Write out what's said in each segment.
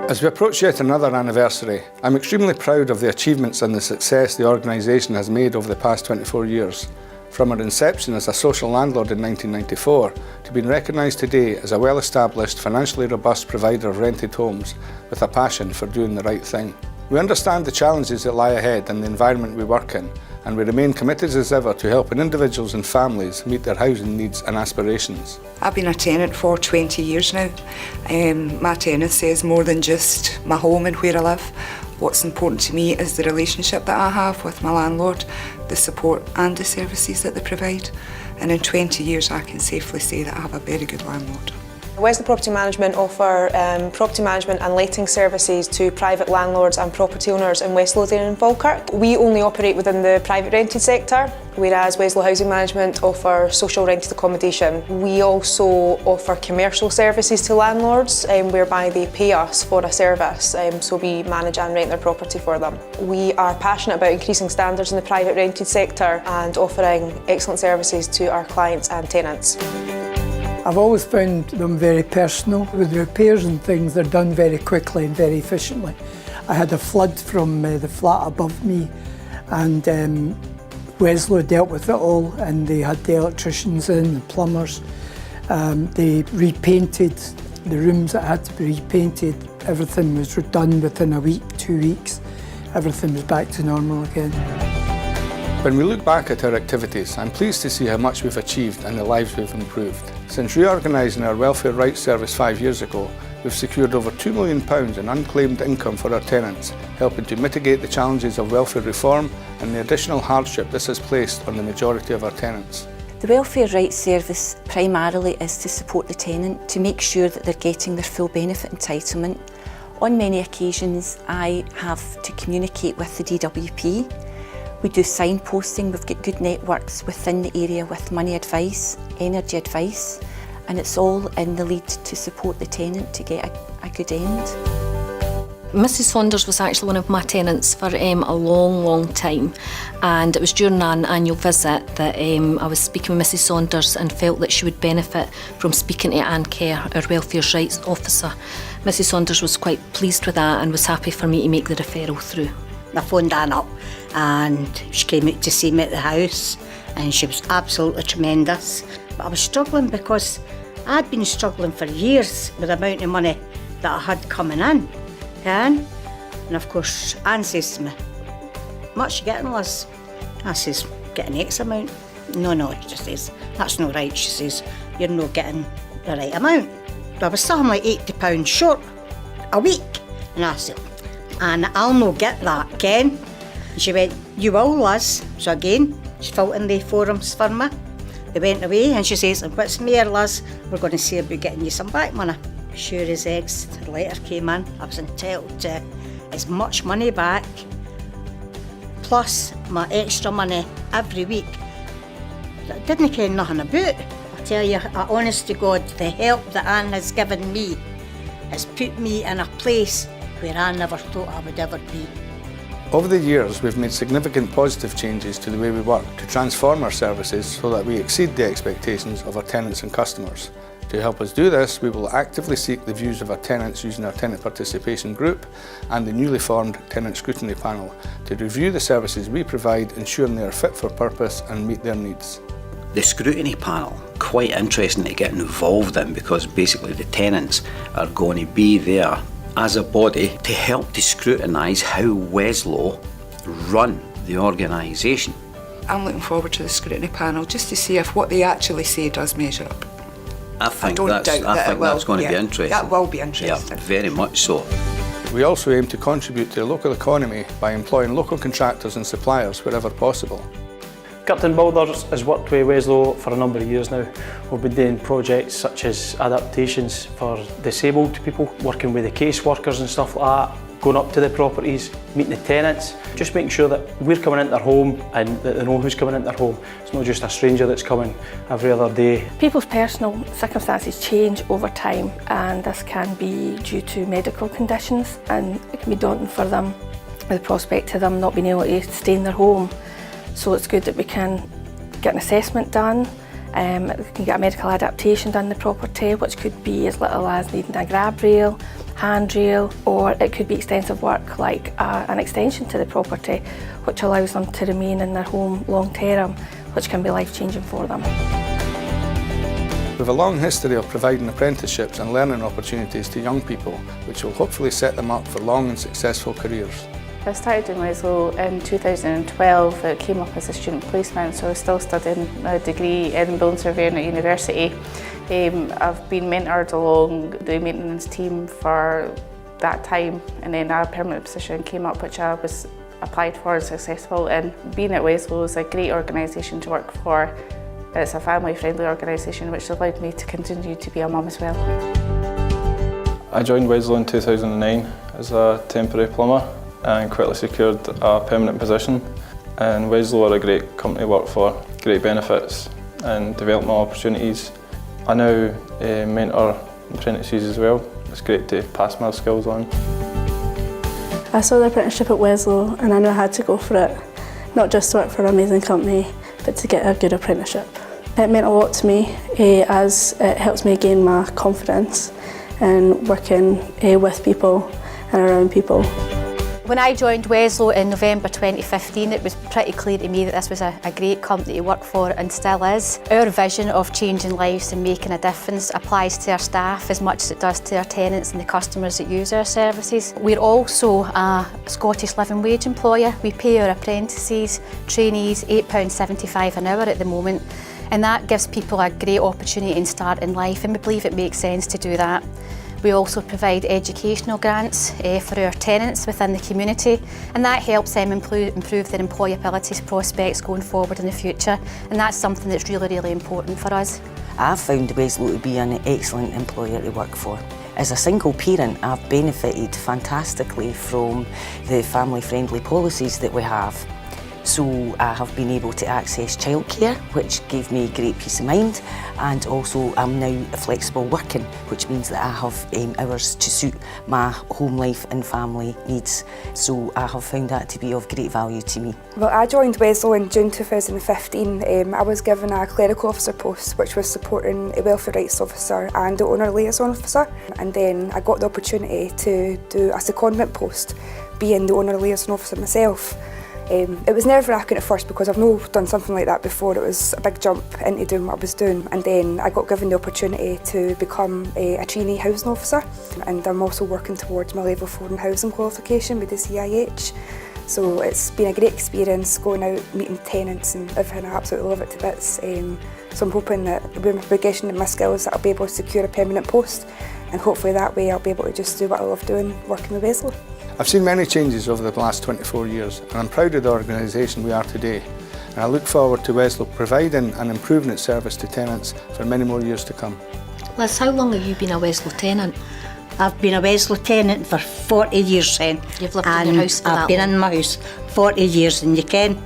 As we approach yet another anniversary, I'm extremely proud of the achievements and the success the organisation has made over the past 24 years. From our inception as a social landlord in 1994 to being recognised today as a well-established, financially robust provider of rented homes with a passion for doing the right thing. We understand the challenges that lie ahead and the environment we work in, and we remain committed as ever to helping individuals and families meet their housing needs and aspirations. I've been a tenant for 20 years now. My tenancy is more than just my home and where I live. What's important to me is the relationship that I have with my landlord, the support and the services that they provide. And in 20 years I can safely say that I have a very good landlord. Weslo Property Management offer property management and letting services to private landlords and property owners in West Lothian and Falkirk. We only operate within the private rented sector, whereas Weslo Housing Management offer social rented accommodation. We also offer commercial services to landlords whereby they pay us for a service, so we manage and rent their property for them. We are passionate about increasing standards in the private rented sector and offering excellent services to our clients and tenants. I've always found them very personal. With repairs and things, they're done very quickly and very efficiently. I had a flood from the flat above me, and Weslo dealt with it all, and they had the electricians in, the plumbers. They repainted the rooms that had to be repainted. Everything was done within a week, 2 weeks. Everything was back to normal again. When we look back at our activities, I'm pleased to see how much we've achieved and the lives we've improved. Since reorganising our Welfare Rights Service 5 years ago, we've secured over £2 million in unclaimed income for our tenants, helping to mitigate the challenges of welfare reform and the additional hardship this has placed on the majority of our tenants. The Welfare Rights Service primarily is to support the tenant to make sure that they're getting their full benefit entitlement. On many occasions, I have to communicate with the DWP. We do signposting, we've got good networks within the area with money advice, energy advice, and it's all in the lead to support the tenant to get a good end. Mrs Saunders was actually one of my tenants for a long time, and it was during an annual visit that I was speaking with Mrs Saunders and felt that she would benefit from speaking to Anne Kerr, our Welfare Rights Officer. Mrs Saunders was quite pleased with that and was happy for me to make the referral through. I phoned Anne up and she came out to see me at the house, and she was absolutely tremendous. But I was struggling because I'd been struggling for years with the amount of money that I had coming in. And of course Anne says to me, "What's you getting, Liz?" I says, "Getting X amount." No, she says, "That's not right." She says, "You're not getting the right amount." But I was still like £80 short a week. And I said, "And I'll not get that, Ken." And she went, "You will, Liz." So again, she filled in the forms for me. They went away and she says, "And what's more, Liz, we're going to see about getting you some back money." Sure as eggs, the letter came in. I was entitled to as much money back, plus my extra money every week that I didn't care nothing about. I tell you, honest to God, the help that Anne has given me has put me in a place where I never thought I would ever be. Over the years, we've made significant positive changes to the way we work to transform our services so that we exceed the expectations of our tenants and customers. To help us do this, we will actively seek the views of our tenants using our Tenant Participation Group and the newly formed Tenant Scrutiny Panel to review the services we provide, ensuring they are fit for purpose and meet their needs. The scrutiny panel, quite interesting to get involved in, because basically the tenants are going to be there as a body to help to scrutinise how Weslo run the organisation. I'm looking forward to the scrutiny panel just to see if what they actually say does measure up. I think that's going to be interesting. That will be interesting. Yeah, very much so. We also aim to contribute to the local economy by employing local contractors and suppliers wherever possible. Curtin Builders has worked with Weslo for a number of years now. We've been doing projects such as adaptations for disabled people, working with the caseworkers and stuff like that, going up to the properties, meeting the tenants, just making sure that we're coming into their home and that they know who's coming into their home. It's not just a stranger that's coming every other day. People's personal circumstances change over time, and this can be due to medical conditions, and it can be daunting for them, the prospect of them not being able to stay in their home. So it's good that we can get an assessment done, we can get a medical adaptation done in the property, which could be as little as needing a grab rail, handrail, or it could be extensive work like an extension to the property, which allows them to remain in their home long term, which can be life-changing for them. We have a long history of providing apprenticeships and learning opportunities to young people, which will hopefully set them up for long and successful careers. I started in Weslo in 2012. It came up as a student placement, so I was still studying a degree in building surveying at university. I've been mentored along the maintenance team for that time, and then a permanent position came up which I was applied for and successful in. Being at Weslo is a great organisation to work for. It's a family-friendly organisation which allowed me to continue to be a mum as well. I joined Weslo in 2009 as a temporary plumber and quickly secured a permanent position. And Weslo are a great company to work for, great benefits and development opportunities. I now mentor apprentices as well. It's great to pass my skills on. I saw the apprenticeship at Weslo and I knew I had to go for it, not just to work for an amazing company, but to get a good apprenticeship. It meant a lot to me as it helps me gain my confidence in working with people and around people. When I joined Weslo in November 2015, it was pretty clear to me that this was a great company to work for and still is. Our vision of changing lives and making a difference applies to our staff as much as it does to our tenants and the customers that use our services. We're also a Scottish living wage employer. We pay our apprentices, trainees £8.75 an hour at the moment, and that gives people a great opportunity to start in life, and we believe it makes sense to do that. We also provide educational grants for our tenants within the community, and that helps them improve their employability prospects going forward in the future, and that's something that's really important for us. I've found Weslo to be an excellent employer to work for. As a single parent, I've benefited fantastically from the family-friendly policies that we have. So I have been able to access childcare, which gave me great peace of mind, and also I'm now flexible working, which means that I have hours to suit my home life and family needs. So I have found that to be of great value to me. Well, I joined Weslo in June 2015. I was given a clerical officer post, which was supporting a welfare rights officer and the owner liaison officer, and then I got the opportunity to do a secondment post, being the owner liaison officer myself. It was nerve-wracking at first because I've not done something like that before. It was a big jump into doing what I was doing, and then I got given the opportunity to become a trainee housing officer, and I'm also working towards my level 4 in housing qualification with the CIH. So it's been a great experience going out, meeting tenants and everything. I absolutely love it to bits. So I'm hoping that with my progression in my skills that I'll be able to secure a permanent post, and hopefully that way I'll be able to just do what I love doing, working with Weslo. I've seen many changes over the last 24 years, and I'm proud of the organisation we are today. And I look forward to Weslo providing and improving its service to tenants for many more years to come. Liz, how long have you been a Weslo tenant? I've been a Weslo tenant for 40 years then. You've lived in your house for that long? I've been in my house 40 years, and you can.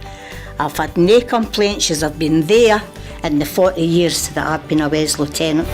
I've had no complaints as I've been there in the 40 years that I've been a Weslo tenant.